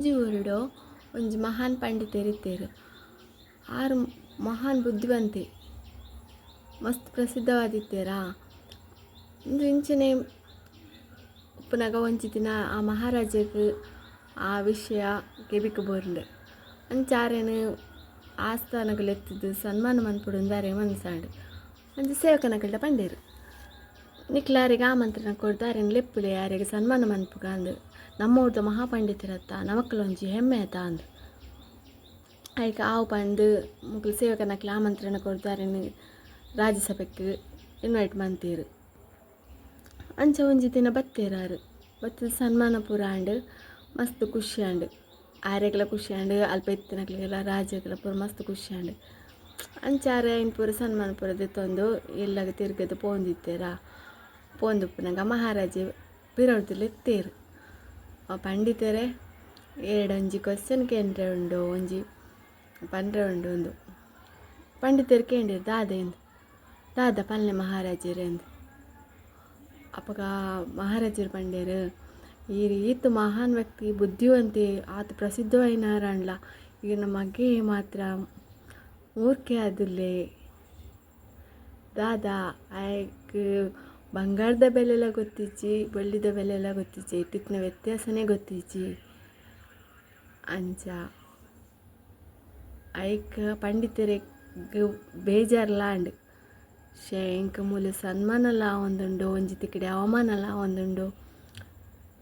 ಒಂಜಿ ಊರುಡು ಒಂಜಿ ಮಹಾನ್ ಪಂಡಿತರಿತ್ತೇರು. ಆರು ಮಹಾನ್ ಬುದ್ಧಿವಂತೆ ಮಸ್ತ್ ಪ್ರಸಿದ್ಧವಾದಿತ್ತೇರಾ. ಇಂದು ಇಂಚನೆ ಉಪ್ಪುನಗ ಒಂಜಿ ದಿನ ಆ ಮಹಾರಾಜಗೆ ಆ ವಿಷಯ ಗೆಬಿಕ್ ಬೋರ್ಂಡು ಅಂಚಾರೇನು ಆಸ್ಥಾನಗಳೆತ್ತಿದ್ದು ಸನ್ಮಾನ ಮನ್ಪುಡುಂದಾರೆ ಮನ್ಸಾಂಡು ಒಂಜಿ ಸೇವಕನಕಲ್ಡ ಪಂಡೇರು. ನಿಕ್ಲಾರಿಗೆ ಆಮಂತ್ರಣ ಕೊಡ್ದು ಆರೇನು ಲೆಪ್ಪುಲೆ ಯಾರಿಗೆ ಸನ್ಮಾನ ಮನ್ಪುಗ ಅಂದು ನಮ್ಮೂರ್ದ ಮಹಾಪಂಡಿತರತ್ತ ನಮಕ್ಕಲೊಂಜಿ ಹೆಮ್ಮೆ ಆತ ಅಂದು ಆಯ್ಕೆ ಆವು ಪಂಡು ಮುಗ್ಲು ಸೇವಕನಕ್ಲೆ ಆಮಂತ್ರಣ ಕೊಡ್ದು ಆರೇನು ರಾಜ್ಯಸಭೆಗೆ ಇನ್ವೈಟ್ ಮಂತೇರು. ಅಂಚ ಒಂಜಿ ದಿನ ಬತ್ತೇರಾರು ಬತ್ತದ ಸನ್ಮಾನ ಪೂರ ಆಂಡು ಮಸ್ತ್ ಖುಷಿ ಆಂಡು ಆರೆಗ್ಲ ಖುಷಿ ಆಂಡು ಅಲ್ಪ ಎತ್ತಿನಕ್ಲೆಗೆಲ್ಲ ರಾಜ್ಯಗಳ ಪೂರ ಮಸ್ತ್ ಖುಷಿ ಆಂಡು ಅಂಚಾರೆ ಇನ್ನು ಪೂರ ಸನ್ಮಾನ ಪೂರ ದೆತ್ತೊಂದು ಎಲ್ಲಗ ತಿರ್ಗದು ಪೋಂದಿತ್ತೇರಾ. ಪೋಂದುಪ್ಪುನಗ ಮಹಾರಾಜೆ ಪಿರಡ್ದುಲು ಎತ್ತೇರು. ಪಂಡಿತರೆ ಒಂಜಿ ಕ್ವಶನ್ ಕೇಂದ್ರ ಉಂಡು ಒಂಜಿ ಪಂಡ್ರೆ ಉಂಡು ಒಂದು ಪಂಡಿತರು ಕೇಂದಿರು ದಾದೆಂದು ದಾದ ಪಲ್ಲೆ ಮಹಾರಾಜರೇ ಎಂದು ಅಪ್ಪಗ ಮಹಾರಾಜರು ಪಂಡೇರು ಈತ ಮಹಾನ್ ವ್ಯಕ್ತಿ ಬುದ್ಧಿವಂತೆ ಆತ ಪ್ರಸಿದ್ಧವಾಯಿನಾರಣ್ಲ ಈಗ ನಮಗೆ ಮಾತ್ರ ಮೂರ್ಖೆ ಆದುಲ್ಲೆ ದಾದ ಆಯ್ಕೆ ಬಂಗಾರದ ಬೆಲೆಲ್ಲ ಗೊತ್ತಿಚ್ಚಿ ಬೆಳ್ಳಿದ ಬೆಲೆಲ್ಲ ಗೊತ್ತಿಚ್ಚಿ ಇಟ್ಟಿನ ವ್ಯತ್ಯಾಸನೇ ಗೊತ್ತಿಚ್ಚಿ ಅಂಚ ಐಕ ಪಂಡಿತರಿಗೆ ಬೇಜಾರ್ಲಾಂಡ್ ಇಂಕ ಮೂಲ ಸನ್ಮಾನಲ ಒಂದುಂಡು ಒಂಜಿ ತಿಕ್ಕಡೆ ಅವಮಾನಲ ಒಂದುಂಡು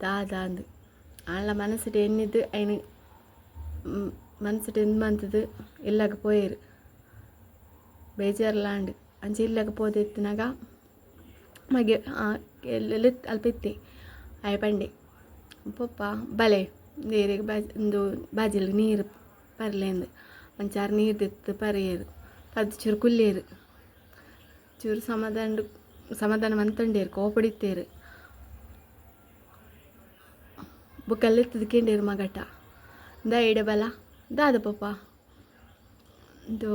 ದಾದ ಅಂದು ಆಳ ಮನಸ್ಸಿಟ್ಟು ಎನ್ನಿದ್ದು ಐನು ಮನಸ್ಸಿಟ್ಟು ಎಂದು ಮಂತದ್ದು ಇಲ್ಲಾಗ ಪೋಯರು ಬೇಜಾರ್ಲಾಂಡ್ ಅಂಚ ಇಲ್ಲಾಗ ಪೋದೆತ್ತಿನಾಗ ಮಗೆ ಅಲ್ಪಿತ್ತಿ ಆಯ ಪಂಡೆ ಪಪ್ಪ ಬಲೆ ನೀರಿಗೆ ಒಂದು ಬಾಜಿಲ್ ನೀರು ಪರ್ಲೆಂದು ಒಂಚಾರು ನೀರು ತೆತ್ತು ಪರಿಯರು ಪದ್ದು ಚೂರು ಕುಲ್ಲೇರು ಚೂರು ಸಮಾಧಾನ ಮಂತೊಂಡೇರು ಕೋಪಡಿತ್ತೇರು ಬುಕ್ಕಲ್ಲಿ ಕೇಂಡೇರು ಮಗಟ ದ ಇಡೆ ಬಲ ದಾದ ಪಪ್ಪ ಇದು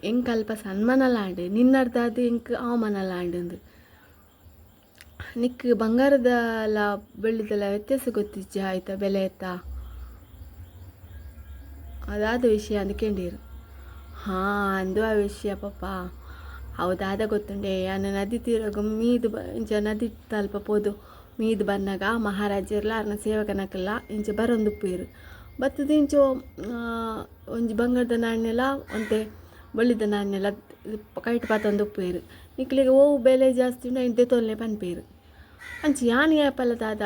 ಎಂಕ್ ಅಲ್ಪ ಸನ್ಮಾನಲಾಂಡು ನಿನ್ನರ್ದಾದು ಎಂಕ್ ಅವಮಾನಲಾಂಡು ನಿಕ್ ಬಂಗಾರದಲ್ಲ ಬೆಳ್ಳಿದೆಲ್ಲ ವ್ಯತ್ಯಾಸ ಗೊತ್ತಿಜ್ಜ ಆಯ್ತಾ ಬೆಲೆ ಎತ್ತಾ ಅದಾದ ವಿಷಯ ಅಂದ್ಕೊಂಡೇರು. ಅಂದು ಆ ವಿಷಯ ಪಪ್ಪ ಹೌದಾದ ಗೊತ್ತುಂಡೆ ನಾನು ನದಿ ತೀರಾಗ ಮೀದು ಇಂಚ ನದಿ ತಲ್ಪ ಪೋದು ಮೀದು ಬಂದಾಗ ಮಹಾರಾಜರ್ಲ ಅರ್ನ ಸೇವಕನಕಲ್ಲ ಇಂಚ ಬರೊಂದುಪ್ಪೇರು ಬತ್ತದ ಇಂಚು ಒಂಜಿ ಬಂಗಾರದ ನಾಣ್ಯಲ ಒಂತೆ ಬಳ್ಳಿದ ನಾಣ್ಯಲ ಕೈಟ್ ಪಾತಂದು ಉಪ್ಪೇರು ನಿಕ್ಲಿಗೆ ಬೆಲೆ ಜಾಸ್ತಿ ಉಂಡು ಇಂತೆ ತೊಲ್ಲೆ ಪನ್ಪೇರು ಅಂಚಿ ಯಾನ್ ಯಾಪಲ್ಲ ದಾದ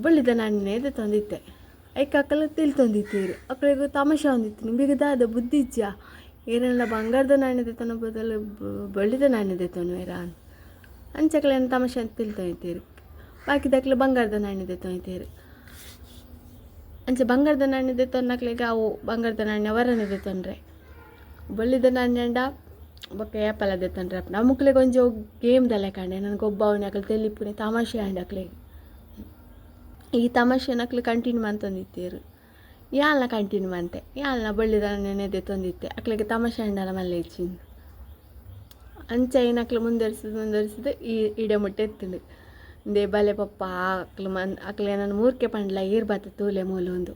ಬಳ್ಳಿದ ನಾಣ್ಯನೇ ಎದೆ ತಂದಿತ್ತೆ ಐಕ ಅಕ್ಕಲ್ಲ ತಿಳಿ ತಂದಿತ್ತೇರು ಅಕ್ಕಳಿಗೆ ತಮಾಷೆ ಹೊಂದಿತ್ತು ನಿಮಗೆ ದಾದ ಬುದ್ಧಿ ಇಜ್ಜ ಏನೆಲ್ಲ ಬಂಗಾರದ ನಾಣ್ಯದ ತನ ಬದಲು ಬಳ್ಳಿದ ನಾಣ್ಯದ ತೊನ್ವೇರ ಅಂಚಕ್ಲೇನು ತಮಾಷೆ ಅಂತ ತಿಳಿ ತಂದಿತ್ತೇರು ಬಾಕಿದಕ್ಲೆ ಬಂಗಾರದ ನಾಣ್ಯದ ತೊಯ್ತೇರು ಅಂಚೆ ಬಂಗಾರದ ನಾಣ್ಯದ ತೊನ್ನಕ್ಲಿಗೆ ಅವು ಬಂಗಾರದ ನಾಣ್ಯ ವರನಿದೆ ತೊಂದರೆ ಬಳ್ಳಿದ ನಾಣ್ಯಂಡ ಬೊಕ್ಕ ಏಪಲದೆ ತಂದ್ರೆ ನಮ್ಮಕ್ಳಿಗೆ ಒಂಜಿ ಗೇಮ್ದಲ್ಲೇ ಕಾಣೆ ನನಗೆ ಒಬ್ಬ ಅವನಕ್ಲೆ ತೆಲಿಪುಣಿ ತಮಾಷೆ ಆಂಡಕ್ಲಿಗೆ ಈ ತಮಾಷೆನಕ್ಲೆ ಕಂಟಿನ್ಯೂ ಮಂತಂದಿತ್ತೇರು ಯಾಲ್ನ ಕಂಟಿನ್ಯೂ ಮಂತೆ ಯಾಲ್ನ ಬಳ್ಳಿದ ನಾಣ್ಯನೆದೆ ತಂದಿತ್ತೆ ಅಕ್ಲಿಗೆ ತಮಾಷೆ ಆಂಡಲ ಮಲ್ಲೆ ಇಚ್ಚಿಂದು ಅಂಚ ಏನಕ್ಲೆ ಮುಂದರಿಸಿದ್ದು ಈ ಇಡೆ ಮುಟ್ಟೆ ಎತ್ತುಂಡು ದೇ ಬಲೆ ಪಪ್ಪ ಅಕ್ಲೆ ನಾನು ಮೂರ್ಕೆ ಪಂಡ್ಲ ಏರ್ ಬತ್ತ ತೂಲೆ ಮೂಲೊಂದು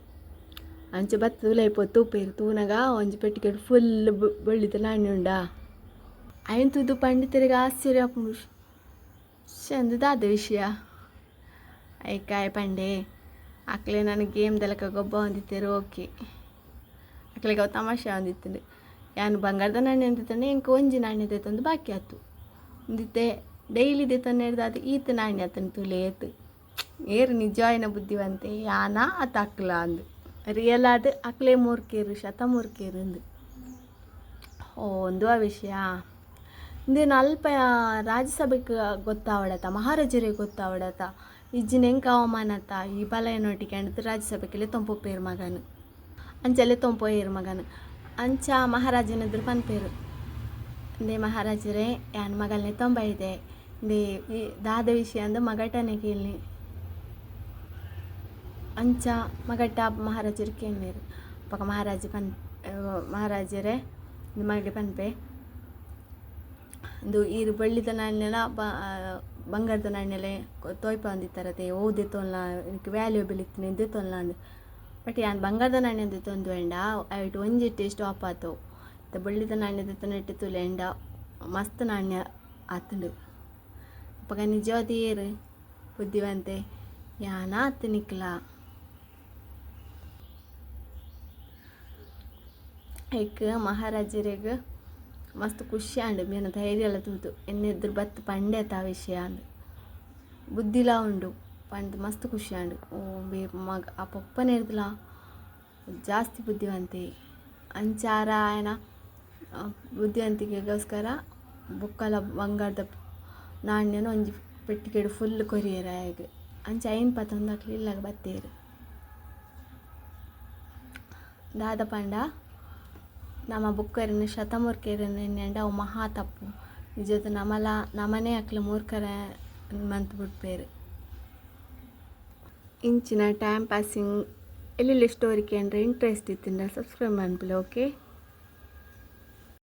ಅಂಚೆ ಬತ್ತ ತೂಲೈಪೋ ತೂಪೇರು ತೂನಗ ಒಂಜಿ ಪೆಟ್ಟಿಗೆ ಫುಲ್ ಬಳ್ಳಿದ ನಾಣ್ಯ ಉಂಡಾ ಆಯ್ತುದು ಪಂಡಿತರಿಗೆ ಆಶ್ಚರ್ಯ ಚಂದ ದಾದ ವಿಷಯ ಐಕಾಯ್ ಪಂಡೆ ಅಕ್ಲೆ ನನಗೆ ಗೇಮ್ದೆಲಕ ಗೊಬ್ಬ ಹೊಂದಿತ್ತೇರು ಓಕೆ ಅಕ್ಲೆಗೆ ಅವು ತಮಾಷೆ ಹೊಂದಿತ್ತು ಯಾನು ಬಂಗಾರದ ನಾಣ್ಯ ಅಂದಿತ್ತಂಡೆ ಎಂಕ ಒಂಜಿ ನಾಣ್ಯದ ತಂದು ಬಾಕಿ ಆಯ್ತು ಅಂದಿತ್ತೆ ಡೈಲಿ ದೇತನ ಹಿಡ್ದು ಈತ ನಾಣ್ಯ ಆತನ ತುಲೆ ಏತು ಏರು ನಿಜವಾಯಿನ ಬುದ್ಧಿವಂತೆ ಯಾನ ಆತ ಅಕ್ಲ ಅಂದು ರಿಯಲ್ ಆದ ಅಕ್ಲೆ ಮೂರ್ಕೇರು ಶತ ಮೂರ್ಕೇರು ಅಂದು ಒಂದು ಆ ವಿಷಯ ಇಂದೇನು ಅಲ್ಪ ರಾಜ್ಯಸಭೆಗೆ ಗೊತ್ತಾವಡತ ಮಹಾರಾಜರಿಗೆ ಗೊತ್ತಾವಡತ ಇಜ್ಜಿನ ಎಂಕ ಅವಮಾನತ ಈ ಬಲ ಏನೊಟ್ಟಿಗೆ ಅಂಡಿದ್ದು ರಾಜ್ಯಸಭೆಗೆ ತೊಂಪೋಪೇರು ಮಗನು ಅಂಚಲ್ಲೇ ತೊಂಪೋಯೇರು ಮಗನು ಅಂಚ ಮಹಾರಾಜನೆದ್ರು ಪನ್ಪೇರು ಇಂದೇ ಮಹಾರಾಜರೇ ಯಾನ್ ಮಗಲ್ನೇ ತೊಂಬೈದೆ ಇಂದೇ ಈ ದಾದ ವಿಷಯ ಅಂದು ಮಗಟನೆ ಕೇಳಿ ಅಂಚ ಮಗಟ್ಟ ಮಹಾರಾಜರು ಕೇಳಿರು ಪಕ್ಕ ಮಹಾರಾಜರೇ ನಿಮಗೆ ಪನ್ಪೆ ಇದು ಈ ಬಳ್ಳಿದ ನಾಣ್ಯನ ಬಂಗಾರದ ನಾಣ್ಯಲೆ ತೋಯ್ಪ ಅಂದಿತ್ತಾರತೆ ಓದೆ ತೊಲ್ಲ എനിക്ക് ವ್ಯಾಲ್ಯೂಬಲ್ ಇತ್ತು ಎಂದೆ ತೊಲ್ಲ ಅಂದು ಬಟ್ ಯಾನ್ ಬಂಗಾರದ ನಾಣ್ಯದ ತೊಂದು ಎಂಡ ಐಟ್ ಒಂಜಿಟ್ಟು ಸ್ಟಾಪ್ ಆತು ಬೆಳ್ಳಿದ ನಾಣ್ಯದ ತೊನೆಟ್ಟು ತುಲೆ ಎಂಡ ಮಸ್ತ್ ನಾಣ್ಯ ಆತುಂಡು ಅಪ್ಪಗ ನಿಜವಾದ ಏರು ಬುದ್ಧಿವಂತೆ ಯಾನ ಆತು ನಿಕ್ಲ ಏಕ್ ಮಹಾರಾಜರಿಗೆ ಮಸ್ತ್ ಖುಷಿ ಆಂಡು ಮೇನ ಧೈರ್ಯ ಎಲ್ಲ ತೂತು ಎನ್ನೆದ್ರು ಬತ್ತು ಪಂಡೆ ಆ ವಿಷಯ ಅಂದು ಬುದ್ಧಿಲ ಉಂಡು ಪಂಡ್ ಮಸ್ತ್ ಖುಷಿ ಆಂಡು ಓ ಬೇ ಮಗ ಆ ಪಪ್ಪನೇ ಇರ್ದಲ ಜಾಸ್ತಿ ಬುದ್ಧಿವಂತೆ ಅಂಚಾರ ಆಯನ ಬುದ್ಧಿವಂತಿಕೆಗೋಸ್ಕರ ಬುಕ್ಕಲ ಬಂಗಾರದ ನಾಣ್ಯನ ಒಂಜಿ ಪೆಟ್ಟಿಗೆಡು ಫುಲ್ ಕೊರಿಯರ್ ಆಗ ಅಂಚ ಐನ್ ಪತ್ತೊಂದಾಕ್ಲಿ ಇಲ್ಲಾಗ ಬತ್ತೇರು ದಾದ ಪಂಡ ನಮ್ಮ ಬುಕ್ಕರಿನ ಶತಮೂರ್ಖರನ್ನ ಎನ್ನಂಡ ಅವು ಮಹಾ ತಪ್ಪು ನಿಜದ ನಮನೇ ಅಕ್ಲ ಮೂರ್ಖರ ಮಂತ್ ಬಿಡ್ಪೇರು ಇಂಚಿನ ಟೈಮ್ ಪಾಸಿಂಗ್ ಎಲ್ಲೆಲ್ಲಿ ಸ್ಟೋರಿ ಕೇಂದ್ರ ಇಂಟ್ರೆಸ್ಟ್ ಇತ್ತಿಂದ ಸಬ್ಸ್ಕ್ರೈಬ್ ಮಾಡ್ಬಿಲ್ಲ ಓಕೆ.